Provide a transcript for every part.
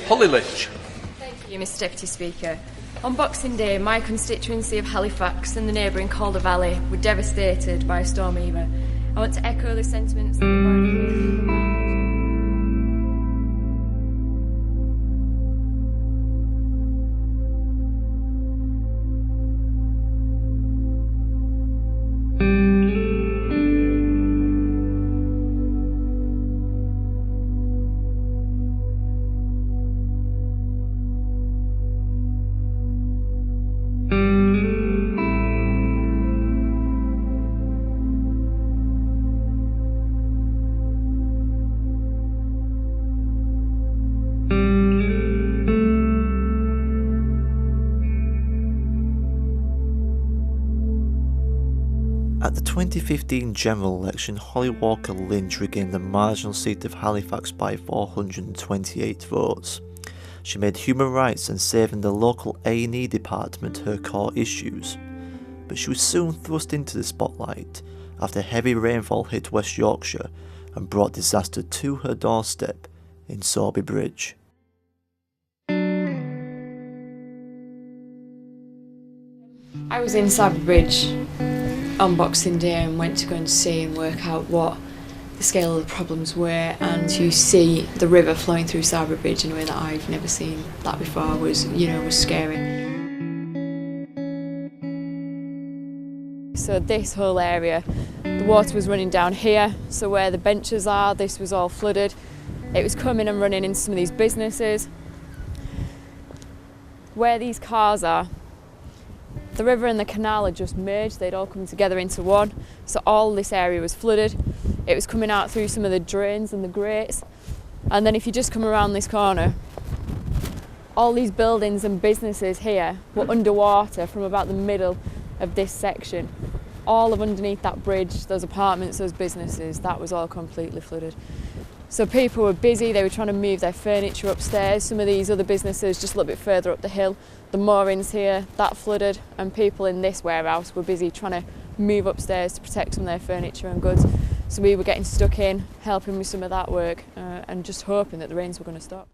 Holly-Lynch. Thank you, Mr Deputy Speaker. On Boxing Day, my constituency of Halifax and the neighbouring Calderdale Valley were devastated by Storm Eva. I want to echo the sentiments that we've already heard from the Parliament. At the 2015 general election, Holly Walker-Lynch regained the marginal seat of Halifax by 428 votes. She made human rights and saving the local A&E department her core issues, but she was soon thrust into the spotlight after heavy rainfall hit West Yorkshire and brought disaster to her doorstep in Sorby Bridge. I was in Sorby Bridge on Boxing Day and went to go and see and work out what the scale of the problems were, and to see the river flowing through Sorby Bridge in a way that I've never seen that before was scary. So this whole area, the water was running down here, so where the benches are, this was all flooded. It was coming and running into some of these businesses. Where these cars are, the river and the canal had just merged, they'd all come together into one, so all this area was flooded. It was coming out through some of the drains and the grates, and then if you just come around this corner, all these buildings and businesses here were underwater from about the middle of this section. All of underneath that bridge, those apartments, those businesses, that was all completely flooded. So people were busy, they were trying to move their furniture upstairs. Some of these other businesses just a little bit further up the hill, the moorings here, that flooded, and people in this warehouse were busy trying to move upstairs to protect some of their furniture and goods. So we were getting stuck in, helping with some of that work and just hoping that the rains were going to stop.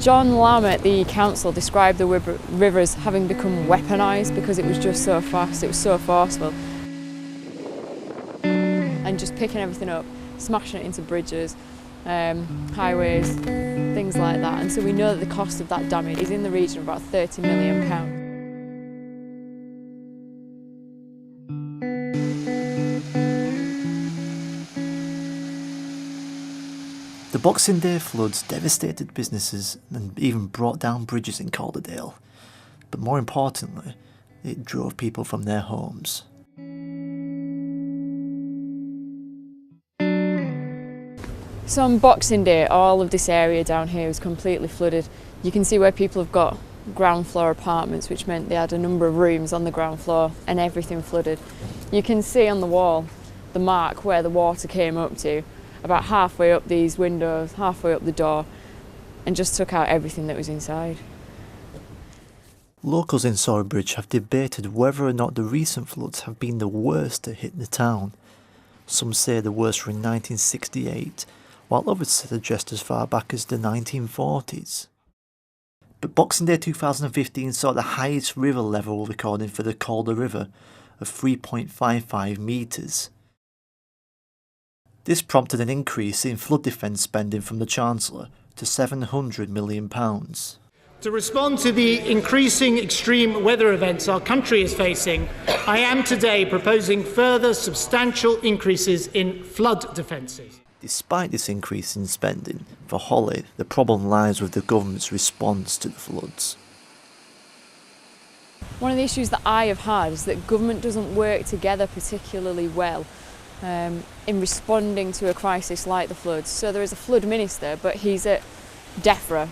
John Lamb at the council described the river as having become weaponised because it was just so fast, it was so forceful. And just picking everything up, smashing it into bridges, highways, things like that. And so we know that the cost of that damage is in the region of about £30 million. The Boxing Day floods devastated businesses and even brought down bridges in Calderdale, but more importantly, it drove people from their homes. So on Boxing Day, all of this area down here was completely flooded. You can see where people have got ground floor apartments, which meant they had a number of rooms on the ground floor and everything flooded. You can see on the wall the mark where the water came up to, about halfway up these windows, halfway up the door, and just took out everything that was inside. Locals in Sorby Bridge have debated whether or not the recent floods have been the worst to hit the town. Some say the worst were in 1968, while others suggest as far back as the 1940s. But Boxing Day 2015 saw the highest river level recording for the Calder River of 3.55 metres. This prompted an increase in flood defence spending from the Chancellor to £700 million. To respond to the increasing extreme weather events our country is facing, I am today proposing further substantial increases in flood defences. Despite this increase in spending, for Holly, the problem lies with the government's response to the floods. One of the issues that I have had is that government doesn't work together particularly well in responding to a crisis like the floods. So there is a flood minister, but he's at DEFRA,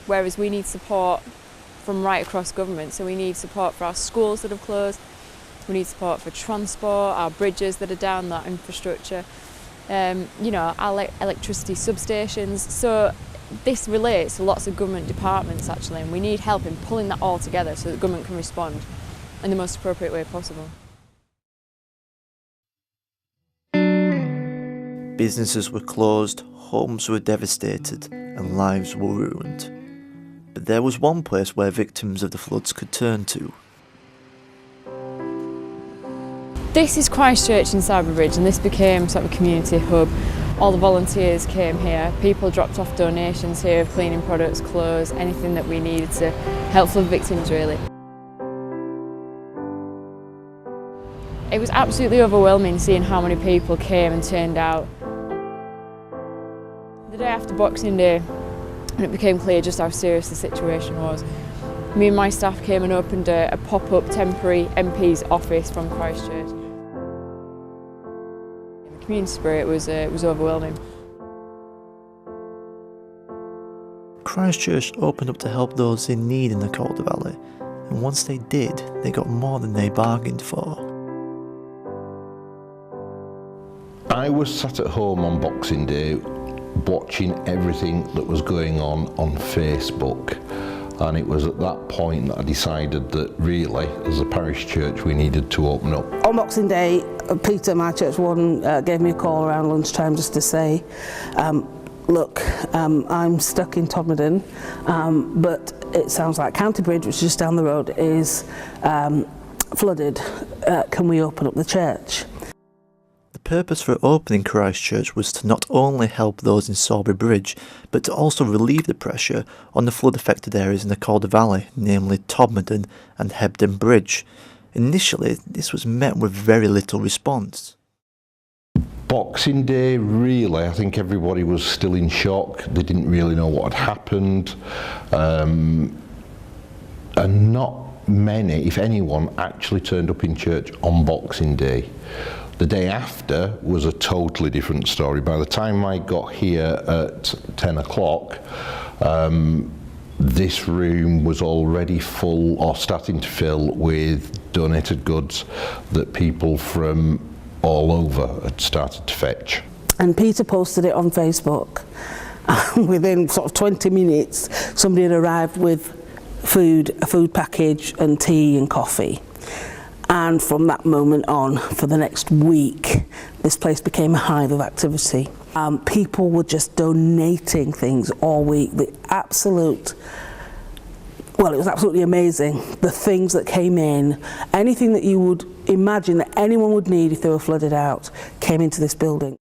whereas we need support from right across government. So we need support for our schools that have closed, we need support for transport, our bridges that are down, that infrastructure, you know, our electricity substations. So this relates to lots of government departments actually, and we need help in pulling that all together so that government can respond in the most appropriate way possible. Businesses were closed, homes were devastated, and lives were ruined. But there was one place where victims of the floods could turn to. This is Christchurch in Cyberbridge, and this became sort of a community hub. All the volunteers came here, people dropped off donations here of cleaning products, clothes, anything that we needed to help flood victims really. It was absolutely overwhelming seeing how many people came and turned out. The day after Boxing Day, when it became clear just how serious the situation was, me and my staff came and opened a pop-up temporary MP's office from Christchurch. The community spirit was overwhelming. Christchurch opened up to help those in need in the Calder Valley, and once they did, they got more than they bargained for. I was sat at home on Boxing Day watching everything that was going on Facebook, and it was at that point that I decided that really, as a parish church, we needed to open up. On Boxing Day, Peter, my church warden, gave me a call around lunchtime just to say, look, I'm stuck in Todmorden, but it sounds like County Bridge, which is just down the road, is flooded. Can we open up the church? The purpose for opening Christchurch was to not only help those in Sawbury Bridge, but to also relieve the pressure on the flood-affected areas in the Calder Valley, namely Todmorden and Hebden Bridge. Initially, this was met with very little response. Boxing Day, really, I think everybody was still in shock. They didn't really know what had happened. And not many, if anyone, actually turned up in church on Boxing Day. The day after was a totally different story. By the time I got here at 10 o'clock, this room was already full or starting to fill with donated goods that people from all over had started to fetch. And Peter posted it on Facebook. Within sort of 20 minutes, somebody had arrived with food, a food package and tea and coffee. And from that moment on, for the next week, this place became a hive of activity. People were just donating things all week. It was absolutely amazing. The things that came in, anything that you would imagine that anyone would need if they were flooded out, came into this building.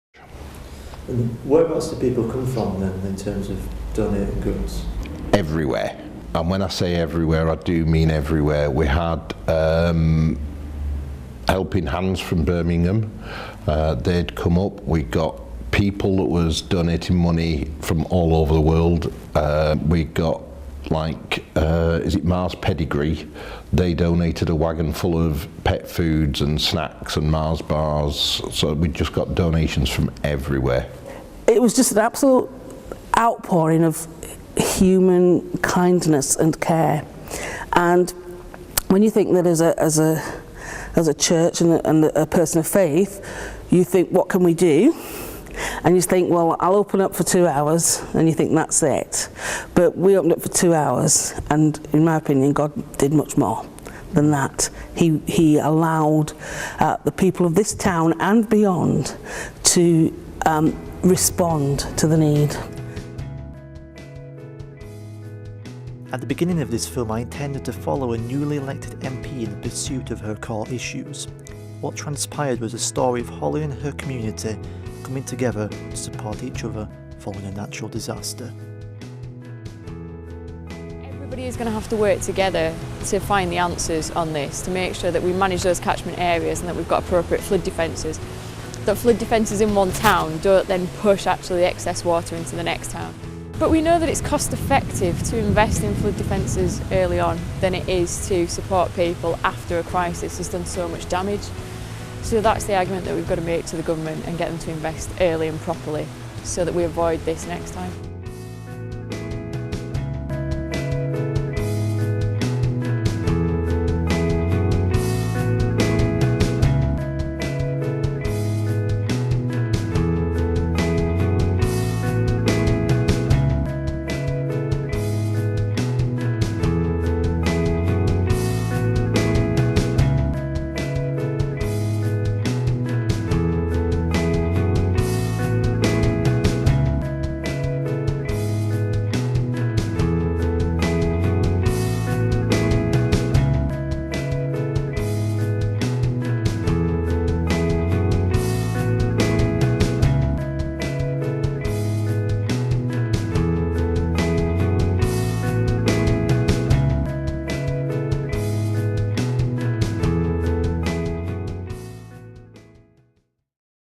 And whereabouts do people come from then, in terms of donating goods? Everywhere. And when I say everywhere, I do mean everywhere. We had helping hands from Birmingham. They'd come up. We got people that was donating money from all over the world. We got is it Mars Pedigree? They donated a wagon full of pet foods and snacks and Mars bars. So we just got donations from everywhere. It was just an absolute outpouring of human kindness and care. And when you think that as a church and a person of faith, you think, what can we do? And you think, well, I'll open up for 2 hours, and you think that's it. But we opened up for 2 hours, and in my opinion, God did much more than that. He allowed the people of this town and beyond to respond to the need. At the beginning of this film, I intended to follow a newly elected MP in the pursuit of her core issues. What transpired was a story of Holly and her community coming together to support each other following a natural disaster. Everybody is going to have to work together to find the answers on this, to make sure that we manage those catchment areas and that we've got appropriate flood defences. That flood defences in one town don't then push actually excess water into the next town. But we know that it's cost effective to invest in flood defences early on than it is to support people after a crisis has done so much damage. So that's the argument that we've got to make to the government and get them to invest early and properly so that we avoid this next time.